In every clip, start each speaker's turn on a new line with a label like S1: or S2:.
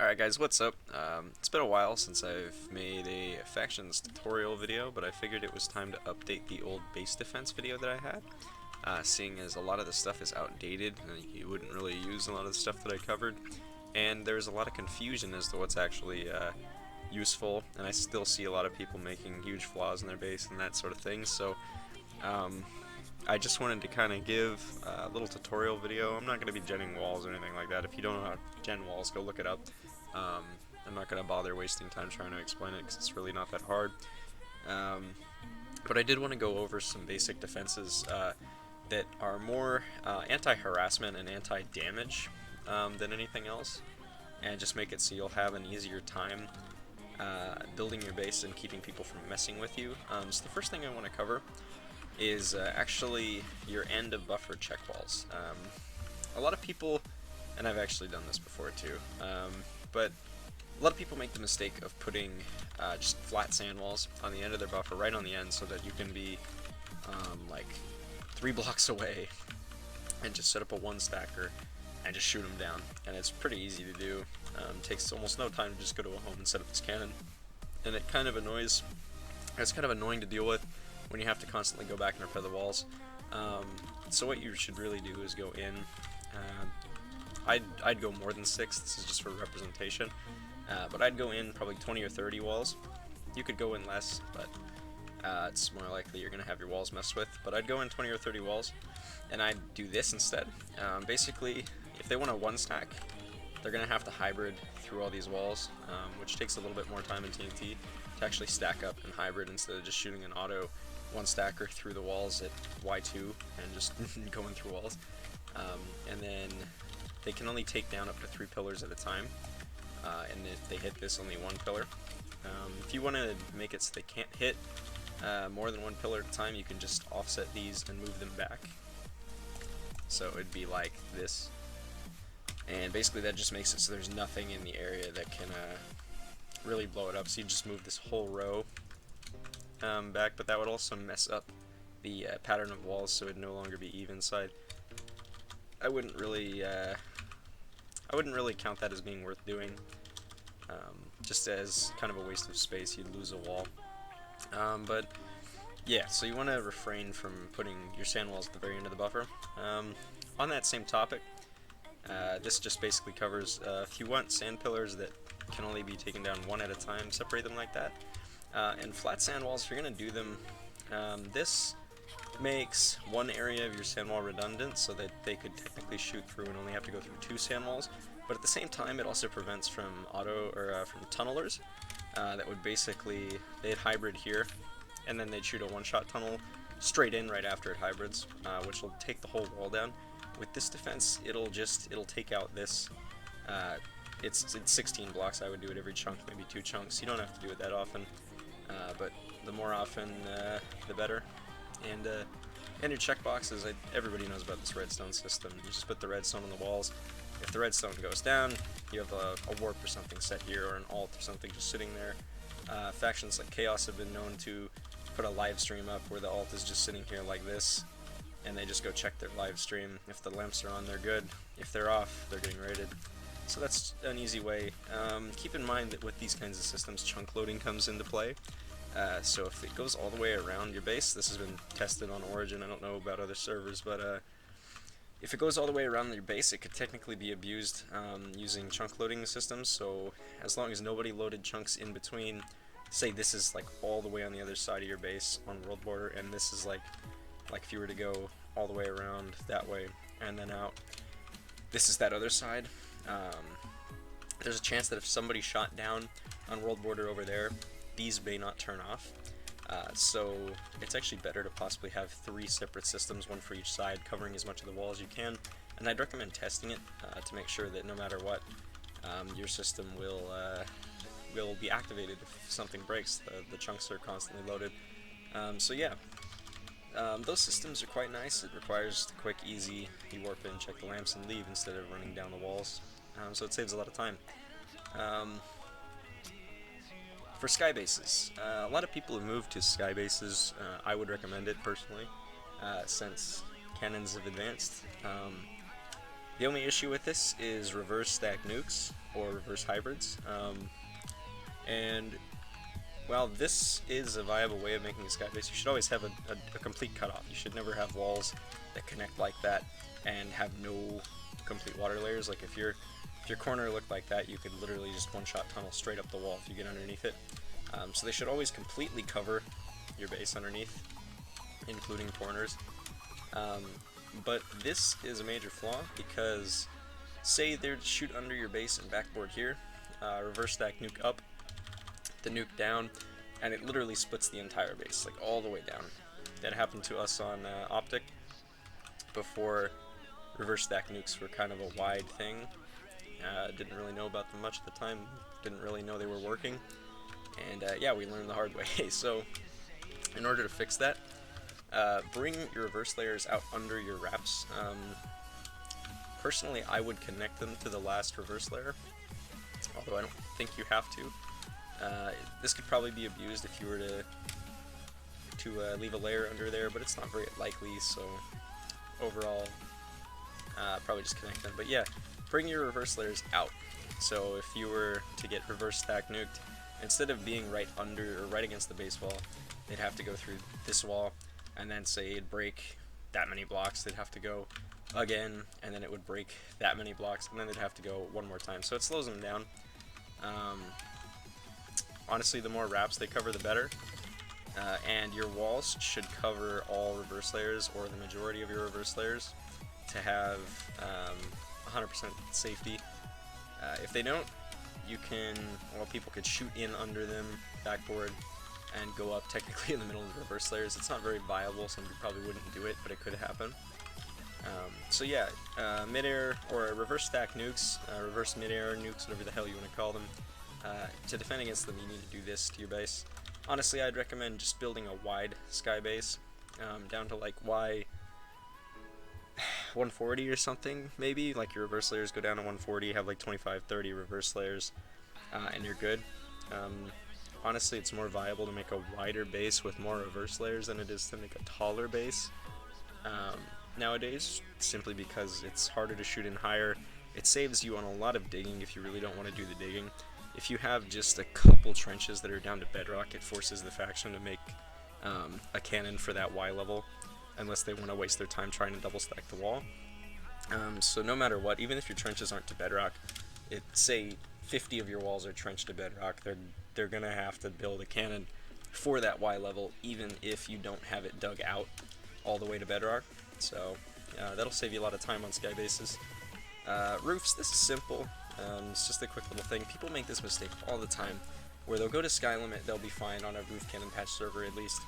S1: Alright guys, what's up? It's been a while since I've made a factions tutorial video, but I figured it was time to update the old base defense video that I had, seeing as a lot of the stuff is outdated and you wouldn't really use a lot of the stuff that I covered, and there's a lot of confusion as to what's actually useful, and I still see a lot of people making huge flaws in their base and that sort of thing, so I just wanted to kind of give a little tutorial video. I'm not going to be genning walls or anything like that. If you don't know how to gen walls, go look it up. I'm not going to bother wasting time trying to explain it because it's really not that hard. But I did want to go over some basic defenses that are more anti-harassment and anti-damage than anything else, and just make it so you'll have an easier time building your base and keeping people from messing with you. So the first thing I want to cover is actually your end of buffer check walls. A lot of people, and I've actually done this before too, but a lot of people make the mistake of putting just flat sand walls on the end of their buffer, right on the end, so that you can be like 3 blocks away and just set up a one stacker and just shoot them down. And it's pretty easy to do. Takes almost no time to just go to a home and set up this cannon. And it kind of annoys, it's kind of annoying to deal with when you have to constantly go back and repair the walls. So what you should really do is go in. I'd go more than 6. This is just for representation, but I'd go in probably 20 or 30 walls. You could go in less, but it's more likely you're gonna have your walls messed with. But I'd go in 20 or 30 walls, and I'd do this instead. Basically, if they want a one stack, they're gonna have to hybrid through all these walls, which takes a little bit more time in TNT to actually stack up and hybrid instead of just shooting an auto one stacker through the walls at Y2 and just going through walls. And then they can only take down up to 3 pillars at a time, and if they hit this, only 1 pillar. If you want to make it so they can't hit more than 1 pillar at a time, you can just offset these and move them back. So it'd be like this, and basically that just makes it so there's nothing in the area that can really blow it up. So you just move this whole row back, but that would also mess up the pattern of walls, so it'd no longer be even side. I wouldn't really count that as being worth doing. Just as kind of a waste of space, you'd lose a wall. But yeah, so you want to refrain from putting your sand walls at the very end of the buffer. On that same topic, this just basically covers if you want sand pillars that can only be taken down one at a time, separate them like that. And flat sand walls, if you're going to do them, this makes one area of your sand wall redundant so that they could technically shoot through and only have to go through 2 sand walls, but at the same time it also prevents from from tunnelers that would basically, they'd hybrid here and then they'd shoot a one-shot tunnel straight in right after it hybrids, which will take the whole wall down. With this defense, it'll take out this. It's 16 blocks. I would do it every chunk, maybe 2 chunks. You don't have to do it that often, but the more often, the better. And your checkboxes, everybody knows about this redstone system. You just put the redstone on the walls. If the redstone goes down, you have a warp or something set here, or an alt or something just sitting there. Factions like Chaos have been known to put a live stream up where the alt is just sitting here like this, and they just go check their live stream. If the lamps are on, they're good. If they're off, they're getting raided. So that's an easy way. Keep in mind that with these kinds of systems, chunk loading comes into play. So if it goes all the way around your base, this has been tested on Origin, I don't know about other servers, but if it goes all the way around your base, it could technically be abused using chunk loading systems. So as long as nobody loaded chunks in between, say this is like all the way on the other side of your base on world border, and this is like if you were to go all the way around that way and then out, this is that other side. There's a chance that if somebody shot down on world border over there, these may not turn off. So it's actually better to possibly have 3 separate systems, one for each side, covering as much of the wall as you can. And I'd recommend testing it to make sure that no matter what, your system will be activated if something breaks. The chunks are constantly loaded. So yeah, those systems are quite nice. It requires the quick, easy, you warp in, check the lamps, and leave instead of running down the walls. So it saves a lot of time. For sky bases, a lot of people have moved to sky bases. I would recommend it personally, since cannons have advanced. The only issue with this is reverse stack nukes. or reverse hybrids. And while this is a viable way of making a sky base, you should always have a complete cutoff. You should never have walls that connect like that and have no complete water layers. Like if your corner looked like that, you could literally just one-shot tunnel straight up the wall if you get underneath it. So they should always completely cover your base underneath, including corners. But this is a major flaw because say they're to shoot under your base and backboard here, reverse stack nuke up, the nuke down, and it literally splits the entire base, like all the way down. That happened to us on Optic before reverse stack nukes were kind of a wide thing. Didn't really know about them much at the time, didn't really know they were working, and yeah, we learned the hard way. So in order to fix that, bring your reverse layers out under your wraps. Personally, I would connect them to the last reverse layer, although I don't think you have to. This could probably be abused if you were to leave a layer under there, but it's not very likely, so overall, probably just connect them. But yeah, bring your reverse layers out. So if you were to get reverse stack nuked, instead of being right under or right against the base wall, they'd have to go through this wall, and then say it'd break that many blocks, they'd have to go again, and then it would break that many blocks, and then they'd have to go one more time. So it slows them down. Honestly, the more wraps they cover, the better. And your walls should cover all reverse layers, or the majority of your reverse layers, to have 100% safety. If they don't, you can, well, people could shoot in under them, backboard, and go up technically in the middle of the reverse layers. It's not very viable, some people probably wouldn't do it, but it could happen. So yeah, mid-air or reverse stack nukes, reverse mid-air nukes, whatever the hell you want to call them. To defend against them, you need to do this to your base. Honestly, I'd recommend just building a wide sky base, down to like Y 140 or something, maybe. Like your reverse layers go down to 140, have like 25-30 reverse layers, and you're good. Honestly, it's more viable to make a wider base with more reverse layers than it is to make a taller base nowadays, simply because it's harder to shoot in higher. It saves you on a lot of digging if you really don't want to do the digging. If you have just a couple trenches that are down to bedrock, it forces the faction to make a cannon for that Y level, unless they want to waste their time trying to double stack the wall. So no matter what, even if your trenches aren't to bedrock, say 50 of your walls are trenched to bedrock, they're going to have to build a cannon for that Y level, even if you don't have it dug out all the way to bedrock. So that'll save you a lot of time on sky bases. Roofs, this is simple. It's just a quick little thing. People make this mistake all the time, where they'll go to sky limit, they'll be fine on a roof cannon patch server at least,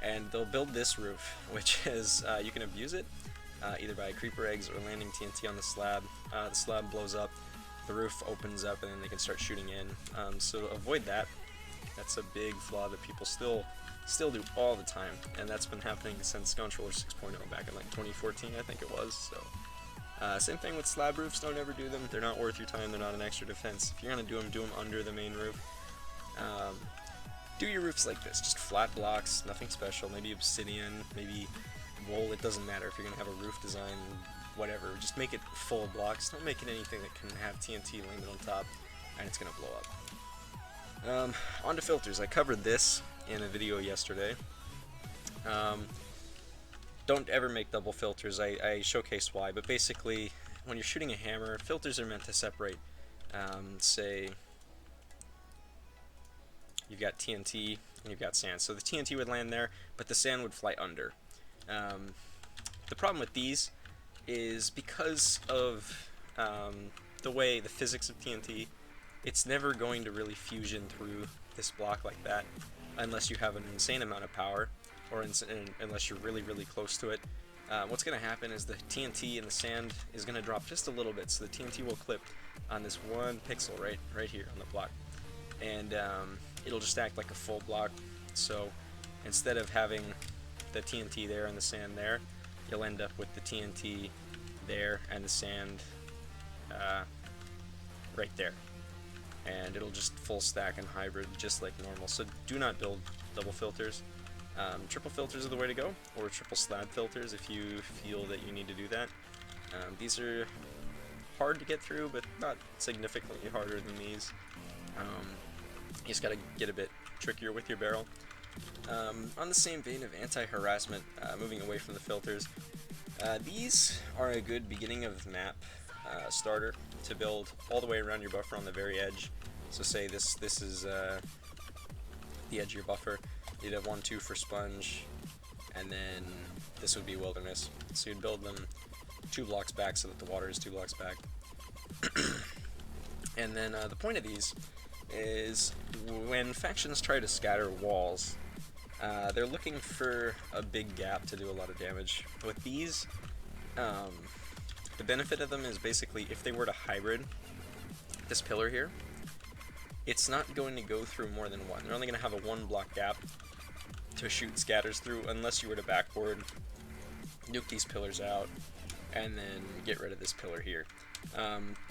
S1: and they'll build this roof, which is, you can abuse it, either by creeper eggs or landing TNT on the slab. The slab blows up, the roof opens up, and then they can start shooting in. So avoid that. That's a big flaw that people still do all the time, and that's been happening since Controller 6.0 back in like 2014, I think it was. So same thing with slab roofs, don't ever do them. They're not worth your time, they're not an extra defense. If you're going to do them under the main roof. Do your roofs like this, just flat blocks, nothing special, maybe obsidian, maybe wool, it doesn't matter if you're going to have a roof design, whatever. Just make it full blocks, don't make it anything that can have TNT landed on top, and it's going to blow up. On to filters, I covered this in a video yesterday. Don't ever make double filters, I showcased why, but basically, when you're shooting a hammer, filters are meant to separate, say, you've got TNT and you've got sand. So the TNT would land there, but the sand would fly under. The problem with these is because of the way the physics of TNT, it's never going to really fusion through this block like that unless you have an insane amount of power, or unless you're really, really close to it. What's going to happen is the TNT in the sand is going to drop just a little bit, so the TNT will clip on this one pixel right here on the block. And it'll just act like a full block, so instead of having the TNT there and the sand there, you'll end up with the TNT there and the sand right there, and it'll just full stack and hybrid just like normal. So do not build double filters. Triple filters are the way to go, or triple slab filters if you feel that you need to do that. These are hard to get through, but not significantly harder than these. You just gotta get a bit trickier with your barrel. On the same vein of anti-harassment, moving away from the filters, these are a good beginning of map starter to build all the way around your buffer on the very edge. So say this is the edge of your buffer. You'd have 1, 2 for sponge, and then this would be wilderness. So you'd build them 2 blocks back so that the water is 2 blocks back. And then the point of these is when factions try to scatter walls, they're looking for a big gap to do a lot of damage. With these, the benefit of them is basically if they were to hybrid this pillar here, it's not going to go through more than one. They're only going to have a 1 block gap to shoot scatters through unless you were to backboard, nuke these pillars out, and then get rid of this pillar here.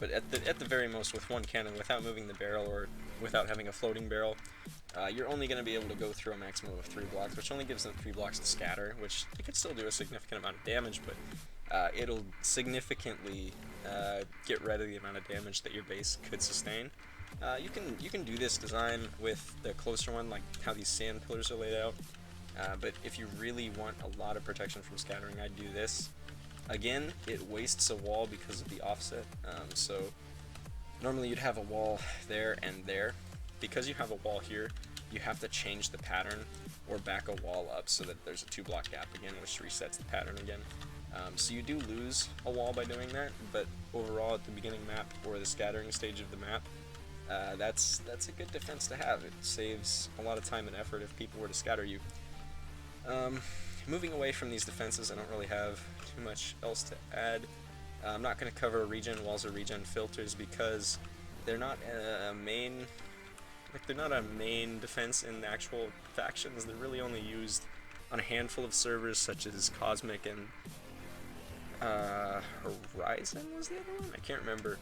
S1: But at the very most, with 1 cannon, without moving the barrel or without having a floating barrel, you're only going to be able to go through a maximum of 3 blocks, which only gives them 3 blocks to scatter, which they could still do a significant amount of damage, but it'll significantly get rid of the amount of damage that your base could sustain. You can do this design with the closer one, like how these sand pillars are laid out, but if you really want a lot of protection from scattering, I'd do this. Again, it wastes a wall because of the offset, so normally you'd have a wall there and there. Because you have a wall here, you have to change the pattern or back a wall up so that there's a 2 block gap again, which resets the pattern again. So you do lose a wall by doing that, but overall at the beginning map or the scattering stage of the map, that's a good defense to have. It saves a lot of time and effort if people were to scatter you. Moving away from these defenses, I don't really have too much else to add. I'm not going to cover regen walls or regen filters because they're not a main defense in the actual factions. They're really only used on a handful of servers, such as Cosmic and Horizon was the other one? I can't remember.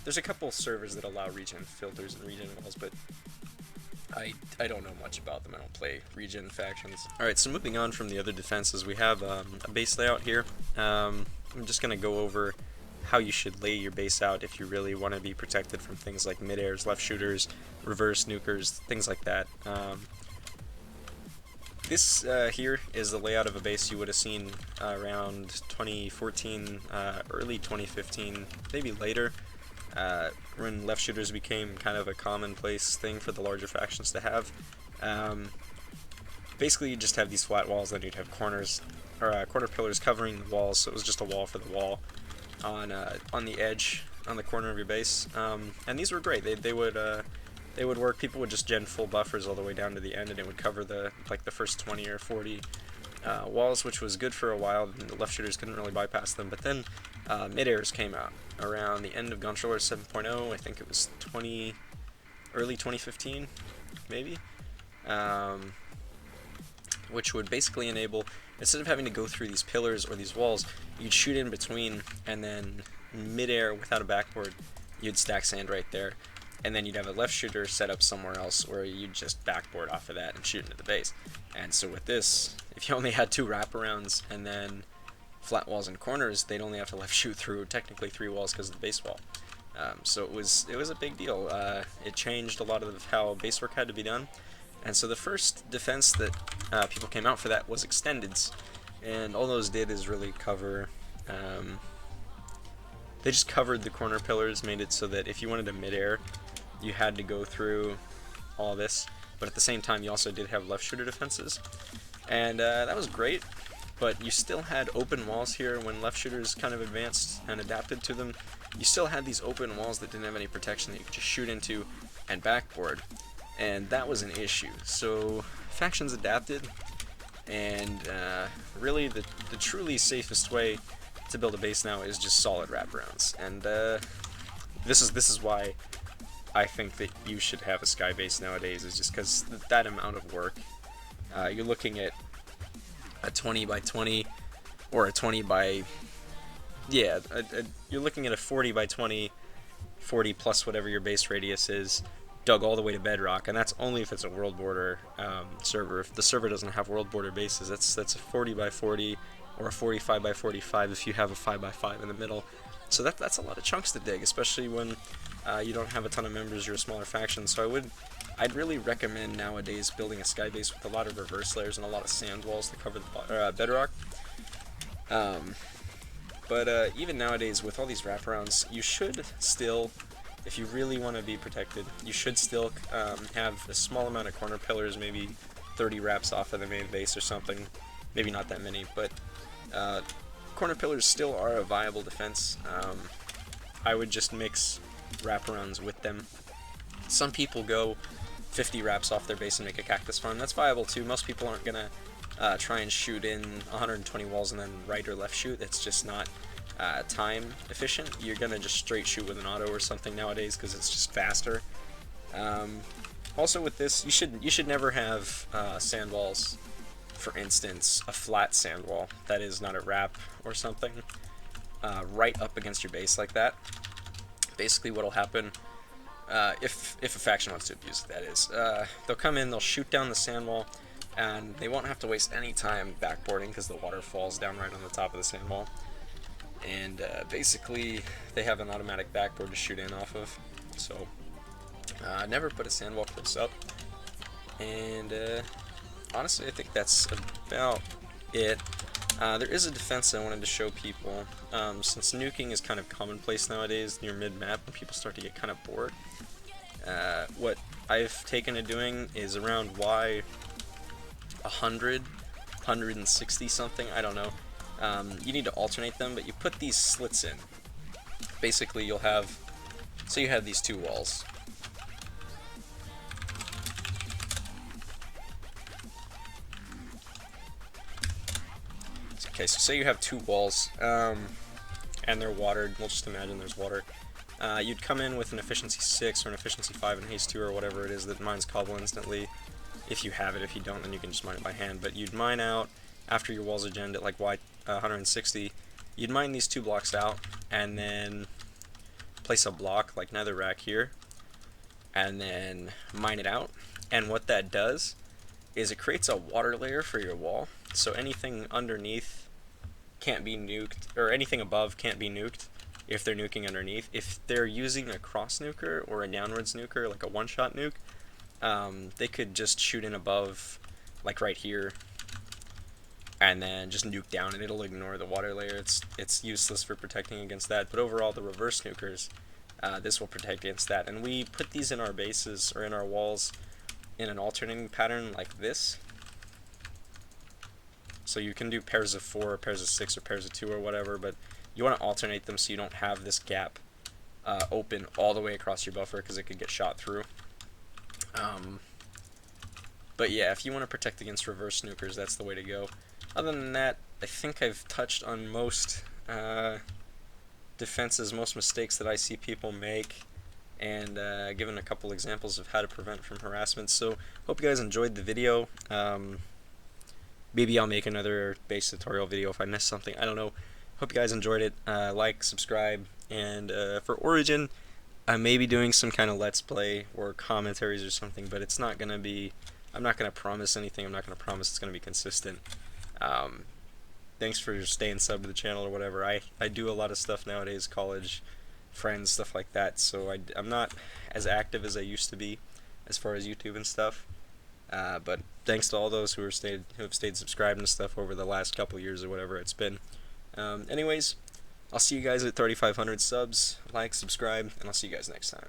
S1: There's a couple servers that allow regen filters and regen walls, but I don't know much about them. I don't play regen factions. Alright, so moving on from the other defenses, we have a base layout here. I'm just going to go over how you should lay your base out if you really want to be protected from things like mid-airs, left shooters, reverse nukers, things like that. This here is the layout of a base you would have seen around 2014, early 2015, maybe later, when left shooters became kind of a commonplace thing for the larger factions to have. Basically, you just have these flat walls, then you'd have corners, or corner pillars covering the walls, so it was just a wall for the wall on the edge, on the corner of your base. And these were great. They would work. People would just gen full buffers all the way down to the end, and it would cover the first 20 or 40 walls, which was good for a while. And the left shooters couldn't really bypass them. But then mid-airs came out around the end of Controller 7.0. I think it was early 2015, maybe, which would basically enable, instead of having to go through these pillars or these walls, you'd shoot in between, and then mid-air without a backboard, you'd stack sand right there. And then you'd have a left shooter set up somewhere else where you'd just backboard off of that and shoot into the base. And so with this, if you only had 2 wraparounds and then flat walls and corners, they'd only have to left shoot through technically 3 walls because of the base wall. So it was a big deal. It changed a lot of how base work had to be done. And so the first defense that people came out for that was extendeds. And all those did is really cover... they just covered the corner pillars, made it so that if you wanted a mid-air, you had to go through all this, but at the same time you also did have left shooter defenses, and that was great, but you still had open walls here when left shooters kind of advanced and adapted to them. You still had these open walls that didn't have any protection that you could just shoot into and backboard, and that was an issue. So factions adapted, and really the truly safest way to build a base now is just solid wraparounds, and this is why I think that you should have a sky base nowadays, is just because that amount of work. You're looking at a 20 by 20 or a 20 by, yeah, you're looking at a 40 by 20, 40 plus whatever your base radius is, dug all the way to bedrock, and that's only if it's a world border server. If the server doesn't have world border bases, that's a 40 by 40 or a 45 by 45 if you have a 5 by 5 in the middle. So that's a lot of chunks to dig, especially when you don't have a ton of members, you're a smaller faction. So I'd really recommend nowadays building a sky base with a lot of reverse layers and a lot of sand walls to cover the bedrock. But even nowadays, with all these wraparounds, you should still, if you really want to be protected, you should still have a small amount of corner pillars, maybe 30 wraps off of the main base or something. Maybe not that many, but corner pillars still are a viable defense. I would just mix wraparounds with them. Some people go 50 wraps off their base and make a cactus farm. That's viable too. Most people aren't gonna try and shoot in 120 walls and then right or left shoot. It's just not time efficient. You're gonna just straight shoot with an auto or something nowadays because it's just faster. Also with this, you should never have sand walls. For instance, a flat sand wall that is not a wrap or something right up against your base like that. Basically, what'll happen if a faction wants to abuse it, that is, they'll come in, they'll shoot down the sand wall, and they won't have to waste any time backboarding because the water falls down right on the top of the sand wall. And basically, they have an automatic backboard to shoot in off of. So never put a sand wall close up. And honestly, I think that's about it. There is a defense I wanted to show people. Since nuking is kind of commonplace nowadays near mid-map and people start to get kind of bored, what I've taken to doing is around Y 100, 160 something, I don't know. You need to alternate them, but you put these slits in. Basically, you'll have, so you have these two walls. Okay, so say you have two walls, and they're watered. We'll just imagine there's water. You'd come in with an efficiency 6 or an efficiency 5 and haste 2 or whatever it is that mines cobble instantly. If you have it, if you don't, then you can just mine it by hand. But you'd mine out, after your walls are genned at like Y 160, you'd mine these two blocks out, and then place a block like netherrack here, and then mine it out. And what that does is it creates a water layer for your wall, so anything underneath can't be nuked, or anything above can't be nuked if they're nuking underneath. If they're using a cross nuker or a downwards nuker, like a one-shot nuke, they could just shoot in above, like right here, and then just nuke down, and it'll ignore the water layer. It's useless for protecting against that, but overall the reverse nukers, this will protect against that. And we put these in our bases, or in our walls, in an alternating pattern like this. So you can do pairs of 4, or pairs of 6, or pairs of 2, or whatever, but you want to alternate them so you don't have this gap open all the way across your buffer, because it could get shot through. But yeah, if you want to protect against reverse nukers, that's the way to go. Other than that, I think I've touched on most defenses, most mistakes that I see people make, and given a couple examples of how to prevent from harassment. So hope you guys enjoyed the video. Maybe I'll make another base tutorial video if I missed something. I don't know. Hope you guys enjoyed it. Like, subscribe, and for Origin, I may be doing some kind of Let's Play or commentaries or something, but it's not going to be, I'm not going to promise anything. I'm not going to promise it's going to be consistent. Thanks for staying sub to the channel or whatever. I do a lot of stuff nowadays, college, friends, stuff like that, so I'm not as active as I used to be as far as YouTube and stuff. But thanks to all those who have stayed subscribed and stuff over the last couple years or whatever it's been. Anyways, I'll see you guys at 3,500 subs. Like, subscribe, and I'll see you guys next time.